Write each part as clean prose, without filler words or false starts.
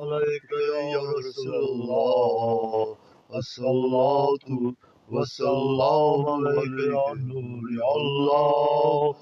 عليك يا رسول الله الصلاة والسلام عليك يا نور الله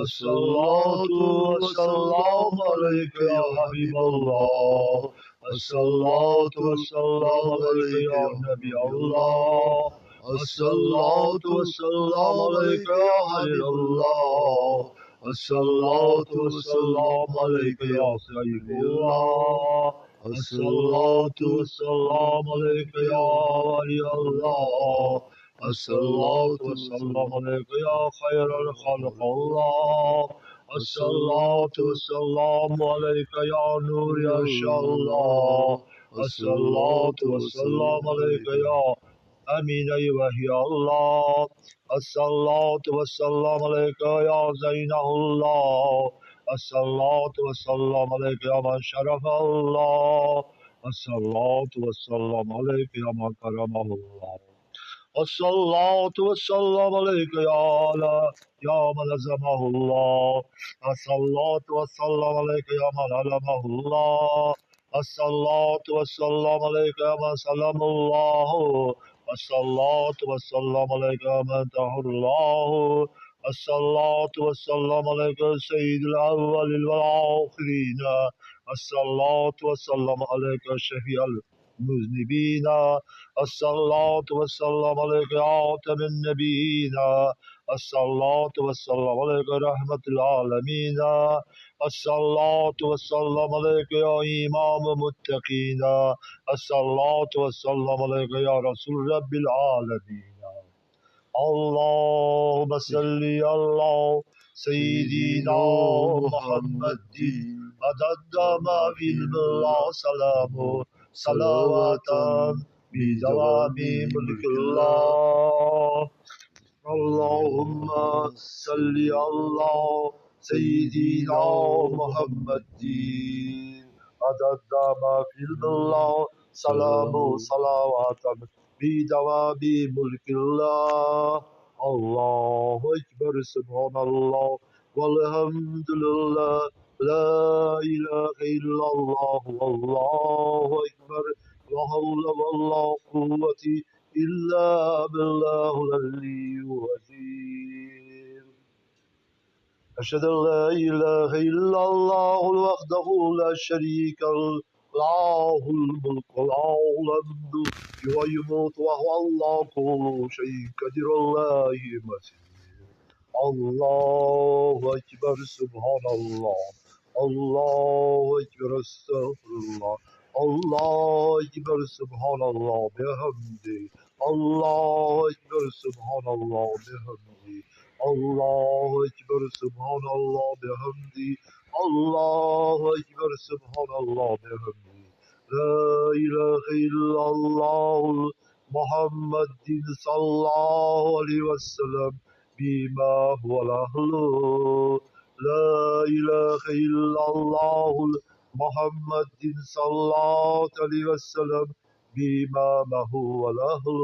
الصلاة والسلام عليك يا حبيب الله الصلاة والسلام عليك يا نبي الله الصلاة والسلام عليك يا خليل الله الصلاة والسلام عليك يا سيد الله الصلاة والسلام عليك يا ولي الله الصلاة والسلام عليك يا خير الخلق الله الصلاة والسلام عليك يا نور يا شاء الله الصلاة والسلام عليك يا أمين وهي الله الصلاة والسلام عليك يا زينه الله الصلاة والسلام عليك يا من شرف الله الصلاة والسلام عليك يا من كرمه الله الصلاة والسلام عليك يا من عزمه الله الصلاة والسلام عليك يا من علمه الله الصلاة والسلام عليك يا من سلم الله الصلاة والسلام عليك يا من طهر الله الصلاة والسلام عليك سيد الأولين والآخرين الصلاة والسلام عليك شفيع المذنبين الصلاة والسلام عليك يا خاتم النبيين الصلاة والسلام عليك رحمة العالمين الصلاة والسلام عليك يا إمام المتقين الصلاة والسلام عليك يا رسول رب العالمين اللهم صل على سيدنا محمد عدد ما في الملا سلام صلوات بدوام ملك الله اللهم صل على سيدنا محمد عدد ما في الملا سلام صلوات بدوام ملك الله الله أكبر سبحان الله والحمد لله لا إله إلا الله والله أكبر لا حول ولا قوة إلا بالله العلي العظيم أشهد أن لا إله إلا الله وحده لا شريك له الملك وله الحمد ويموت وهو على كل شيء قدير الله مسيح الله أكبر سبحان الله الله أكبر استغفر الله الله أكبر سبحان الله بحمده الله أكبر سبحان الله بحمده الله أكبر سبحان الله بحمده الله أكبر سبحان الله بحمده لا إله إلا الله محمد صلى الله عليه وسلم بما هو الأهل لا إله إلا الله محمد صلى الله عليه وسلم بما هو الأهل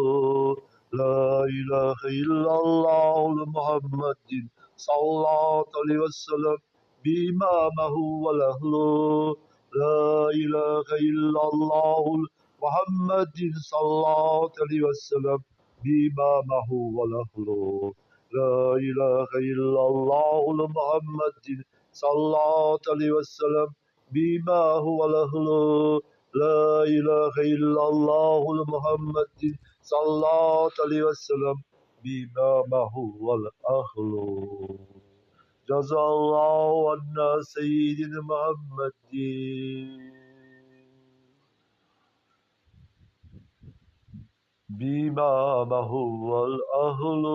لا إله إلا الله محمد صلى الله عليه وسلم بما هو الأهل لا إله إلا الله محمد صلى الله عليه وسلم بما هو الأهل لا إله إلا الله محمد صلى الله عليه وسلم بما هو الأهل لا إله إلا الله محمد صلى الله عليه وسلم بما هو الأهل جزا الله عنا سيدنا محمد بما هو الأهل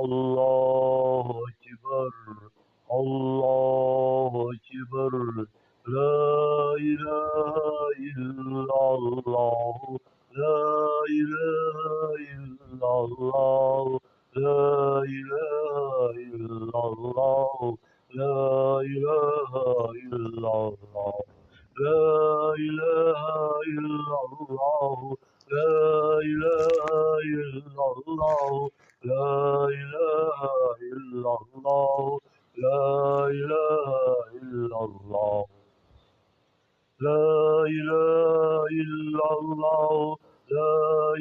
الله أكبر الله أكبر لا إله إلا الله لا إله إلا الله لا إله إلا الله لا إله إلا الله لا إله إلا الله لا إله إلا الله لا إله إلا الله لا إله إلا الله لا إله إلا الله لا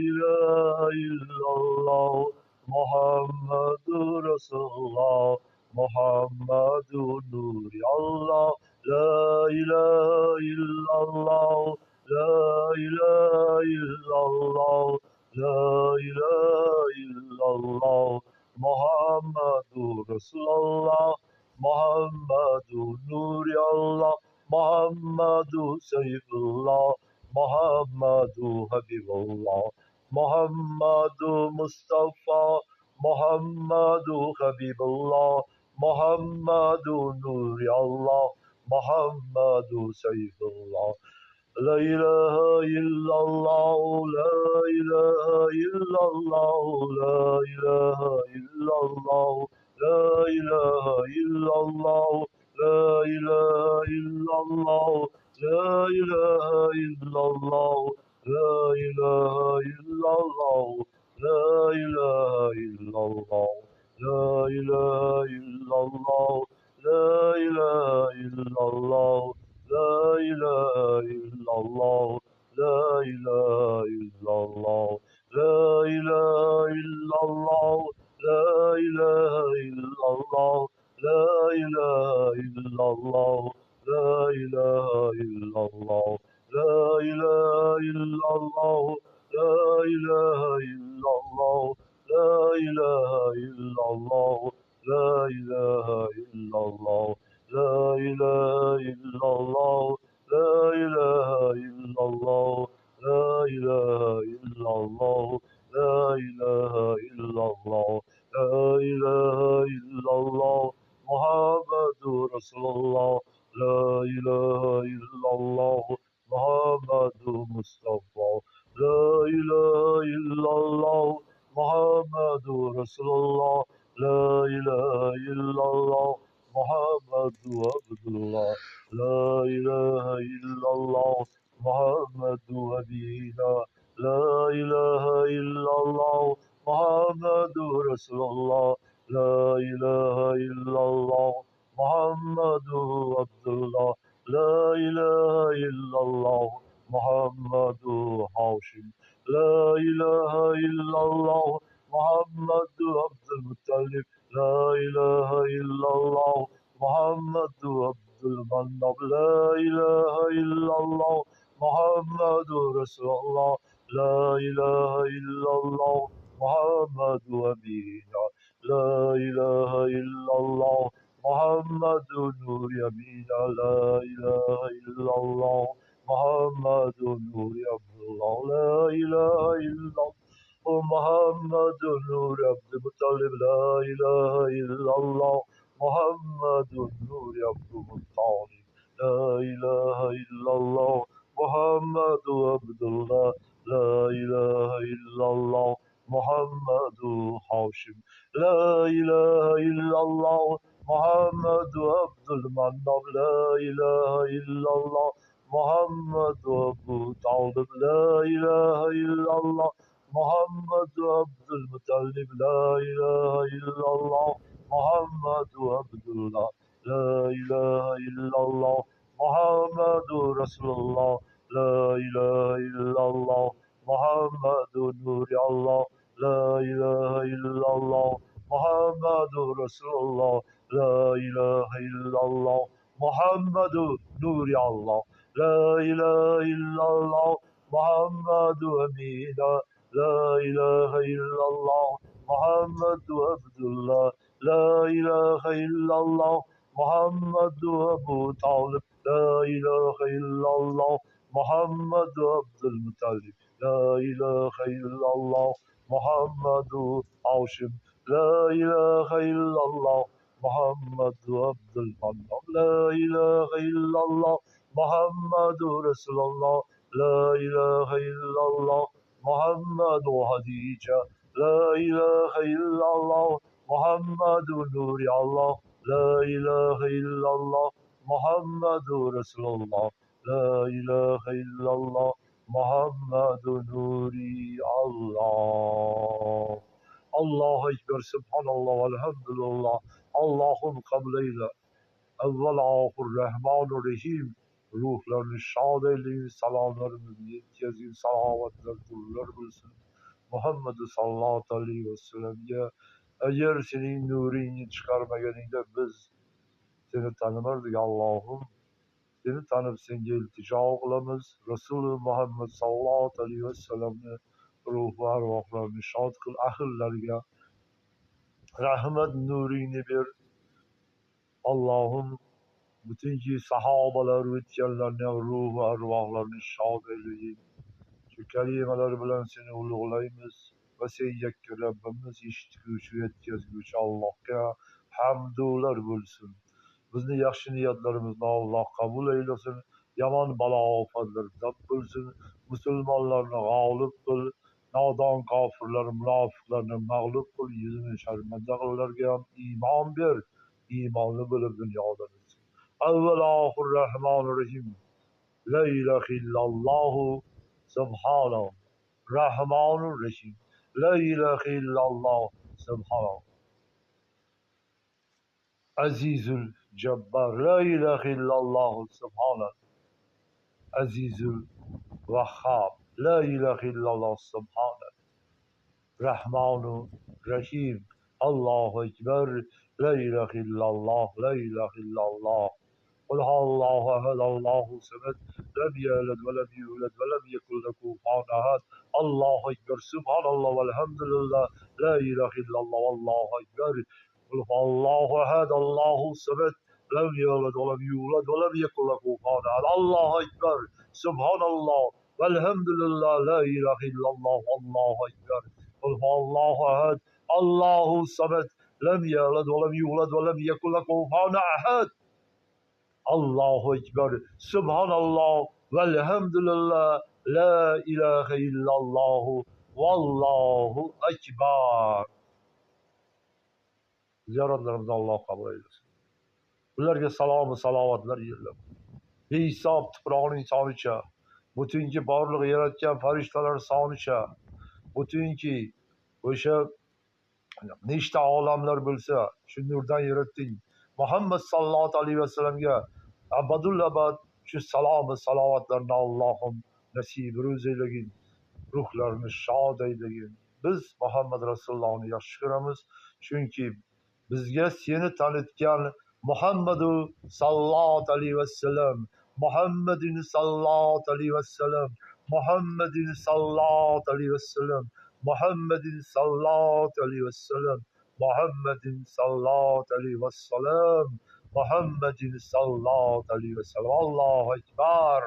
إله إلا الله محمد رسول الله محمد نور الله لا إله إلا الله لا إله إلا الله لا إله إلا الله محمد رسول الله محمد نور الله Muhammadu Sayyidullah, Muhammadu Habibullah, Muhammadu Mustafa, Muhammadu Habibullah, Muhammadu Nuri Allah, Muhammadu Sayyidullah. La ilaha illallah, la ilaha illallah, la ilaha illallah, la ilaha illallah, la ilaha illallah, la ilaha illallah, la ilaha illallah, la ilaha illallah, la ilaha illallah, la ilaha illallah. لا إله إلا الله لا إله إلا الله لا إله إلا الله لا إله إلا الله لا إله إلا الله لا إله إلا الله لا إله إلا الله لا إله إلا الله لا إله إلا الله لا إله إلا الله لا إله إلا الله لا إله إلا الله لا إله إلا الله لا إله إلا الله لا إله إلا الله محمد رسول الله لا إله إلا الله محمد مصطفى لا إله إلا الله محمد رسول الله لا إله إلا الله محمد عبد الله لا إله إلا الله محمد نبينا لا إله إلا الله محمد رسول الله لا إله إلا الله محمد عبد الله لا إله إلا الله محمد هاشم لا إله إلا الله محمد عبد المطلب لا إله إلا الله محمد عبد المناب لا إله إلا الله محمد رسول الله لا إله إلا الله محمد أمينا لا إله إلا الله محمد نور يمينا لا إله إلا الله محمد نور عبد الله لا إله إلا الله محمد نور عبد المطلب لا إله إلا الله محمد نور عبد المطلب لا إله إلا الله محمد عبد الله لا إله إلا الله محمد هاشم لا إله إلا الله محمد عبد المناب لا إله إلا الله محمد أبو طالب لا إله إلا الله محمد عبد المطلب لا إله إلا الله محمد عبد الله لا إله إلا الله محمد رسول الله لا إله إلا الله محمد نور الله لا إله إلا الله محمد رسول الله لا إله إلا الله محمد نور الله لا إله إلا الله محمد أمين لا إله إلا الله محمد عبد الله لا إله إلا الله محمد أبو طالب لا إله إلا الله محمد عبد المطلب لا إله إلا الله محمد هاشم لا إله إلا الله محمد عبد المنعم لا إله إلا الله محمد رسول الله لا إله إلا الله محمد خديجة لا إله إلا الله محمد نور الله لا إله إلا الله محمد رسول الله لا إله إلا الله محمد نوري الله الله أكبر سبحان الله والحمد لله اللهم قبلنا أول آخر الرحمن الرحيم ruhlarını şad eyleyin, salamlarımızı yetkazin, salavatlar kullar bilsin. Muhammed sallallahu aleyhi ve sellem'e eğer senin nurini çıkarmaganingda biz seni tanımardık Allah'ım. Seni tanıp senga iltijo qilamiz. Rasuli Muhammad sallallohu alayhi vasallamni ruh va arvohlarini shod qil, ahillarga rahmat nuringni ber. Allohim butunki sahobalar o'tganlarning ruh va arvohlarini shod eylagin. Shu kalimalar bilan seni ulug'laymiz va sen yakka Rabbimiz, eshitguvchi, yetkazguvchi Allohga hamdular bo'lsin. Bizni yaxshi niyatlarimizni Alloh qabul eylesin. Yomon balo ofatlar daf bo'lsin. Musulmonlarni g'olib qil. Nodon kofirlar, munofiqlarni mag'lub qil. Yuzini sharmanda qillarga ham iymon ber. İmanlı bo'lib dunyodan o'tsin. Avval oxir Rahmonir Rahim. La ilaha illallohu subhanahu. Rahmonir Rahim. La ilaha illalloh subhanahu. Azizul Jabbar. La ilaha illalloh subhanahu. Azizul Vahhab. La ilaha illalloh subhanahu. Rahmonir Rahim. Allohu Ekber. La ilaha illalloh. La ilaha illalloh. قل هو الله أحد الله الصمد لم يلد ولم يولد ولم يكن له كفوا أحد الله أكبر سبحان الله والحمد لله لا إله إلا الله والله أكبر قل هو الله أحد الله الصمد لم يلد ولم يولد ولم يكن له كفوا أحد الله أكبر سبحان الله والحمد لله لا إله إلا الله والله أكبر قل هو الله أحد الله الصمد لم يلد ولم يولد ولم يكن له كفوا أحد Allahu Ekber, Subhanallah, velhamdülillah, la ilahe illallah, vallahu ekber. Ziyoratlarimizni Alloh qabul eylesin. Ularga salom va salovatlar yo'llab. Behisob tuproqning sonicha, butunki borliq yaratgan farishtalar sonicha, butunki o'sha nechta olamlar bo'lsa, shu nurdan yaratding. Muhammad sallallohu alayhi vasallamga abadul abad shu salom va salovatlarni Allohim nasib ro'zaylagin, ruhlarni shod aylagin. Biz Muhammad Rasulullohni yaxshi ko'ramiz, chunki bizga seni tanitgan Muhammadu sallallohu alayhi vasallam, Muhammadin sallallohu alayhi vasallam, Muhammadin sallallohu alayhi vasallam, Muhammadin sallallohu alayhi vasallam, Muhammadin sallallohu alayhi vasallam, Muhammadin sallallohu alayhi vasallam. Allohu akbar.